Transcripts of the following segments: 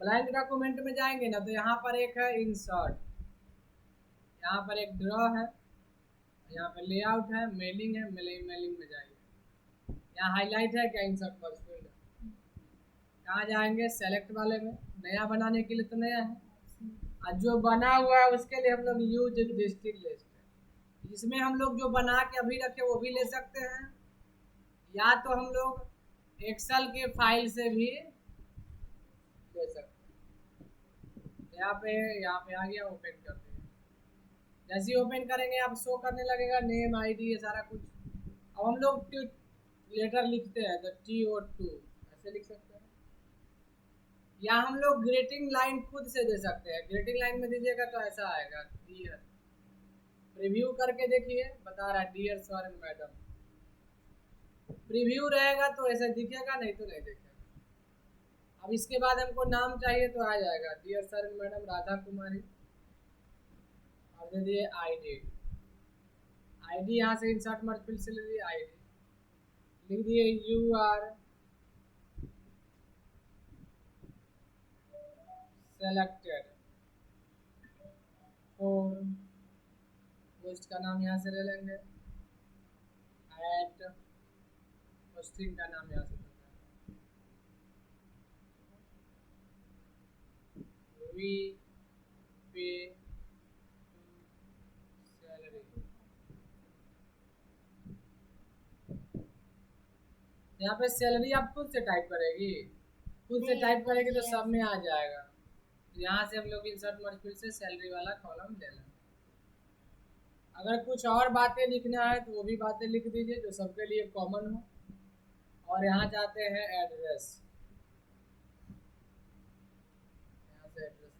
Blank document में जाएंगे ना तो यहाँ पर एक है इंसर्ट, यहाँ पर एक ड्रॉ है, यहाँ पर लेआउट है, मेलिंग है, मेलिंग में जाएंगे। यहाँ हाईलाइट है क्या, इंसर्ट पर फील्ड। कहाँ जाएंगे, सेलेक्ट वाले में। नया बनाने के लिए तो नया है, और जो बना हुआ है उसके लिए हम लोग यूज डिस्ट्रिक्ट लिस्ट है। इसमें हम लोग जो बना के अभी रखे वो भी ले सकते हैं, या तो हम लोग एक्सेल के फाइल से भी ले सकते हैं। यहाँ पे आ गया, ओपन कर देंगे। जैसे ही ओपन करेंगे आप शो करने लगेगा नेम आईडी ये सारा कुछ। अब हम लोग लेटर लिखते हैं तो TO2 ऐसे लिख सकते हैं, या हम लोग ग्रीटिंग लाइन खुद से दे सकते हैं। ग्रीटिंग लाइन में दीजिएगा तो ऐसा आएगा, डियर। प्रीव्यू करके देखिए, बता रहा है dear sir and madam. Preview रहेगा तो ऐसा दिखेगा, नहीं तो नहीं दिखेगा। अब इसके बाद हमको नाम चाहिए तो आ जाएगा dear sir and madam Radha Kumari, और दे दिए आईडी। आईडी यहाँ से इंसर्ट मर्ज फिल से ले दिए आईडी, लिख दिए UR सेलेक्टेड और पोस्ट का नाम यहाँ से ले लेंगे, एट पोस्टिंग का नाम यहाँ से वी पे सैलरी। यहाँ पे सैलरी आप खुद से टाइप करेगी, खुद से टाइप करेगी तो सब में आ जाएगा। यहाँ से हम लोग इंसर्ट मर्ज फिल से सैलरी वाला कॉलम ले लेंगे। अगर कुछ और बातें लिखना है तो वो भी बातें लिख दीजिए जो सबके लिए कॉमन हो। और यहाँ जाते हैं एड्रेस, यहाँ से एड्रेस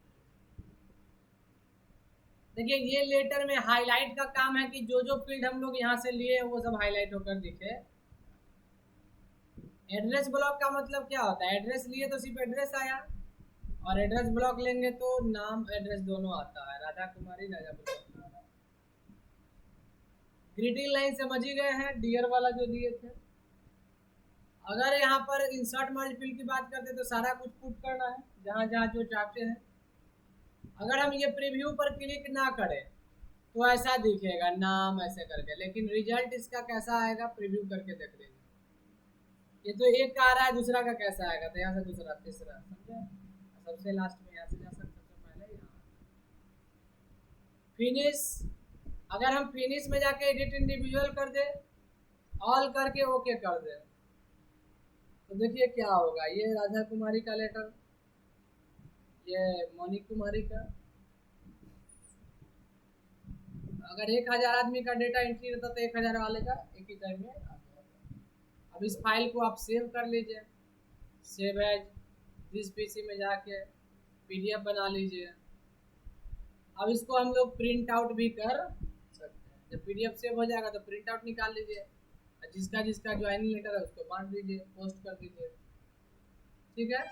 देखिए। ये लेटर में हाईलाइट का काम है कि जो जो फील्ड हम लोग यहाँ से लिए वो सब हाईलाइट होकर दिखे। एड्रेस ब्लॉक का मतलब क्या होता है, एड्रेस लिए तो सिर्फ एड्रेस आया, और एड्रेस ब्लॉक लेंगे तो नाम एड्रेस दोनों आता है, राधा कुमारी राजा ब्लॉक। ग्रीटिंग लाइन समझ ही गए हैं, डियर वाला जो दिए थे। अगर यहाँ पर इंसर्ट मर्ज फिल की बात करते तो सारा कुछ पुट करना है जहाँ जहाँ जो चाहते हैं। अगर हम ये प्रीव्यू पर क्लिक ना करें तो ऐसा दिखेगा नाम ऐसे करके, लेकिन रिजल्ट इसका कैसा आएगा प्रीव्यू करके देख लीजिए। ये तो एक का आ रहा है, दूसरा का कैसा आएगा, तो यहाँ से दूसरा तीसरा, समझे। सबसे लास्ट में यहाँ से जा सकते, सबसे पहले यहाँ फिनिश। अगर हम फिनिश में जाके एडिट इंडिविजुअल कर दे, ऑल करके ओके कर दे तो देखिए क्या होगा। ये राधा कुमारी का लेटर, ये मोनिक कुमारी का। अगर 1000 आदमी का डेटा एंट्री रहता तो 1000 वाले का एक ही टाइम में आ जाएगा। अब इस फाइल को आप सेव कर लीजिए, सेव एज दिस पीसी में जाके PDF बना लीजिए। अब इसको हम लोग प्रिंट आउट भी कर सकते हैं। जब PDF सेव हो जाएगा तो प्रिंट आउट निकाल लीजिए, जिसका जिसका ज्वाइनिंग लेटर है उसको बांट दीजिए, पोस्ट कर दीजिए, ठीक है।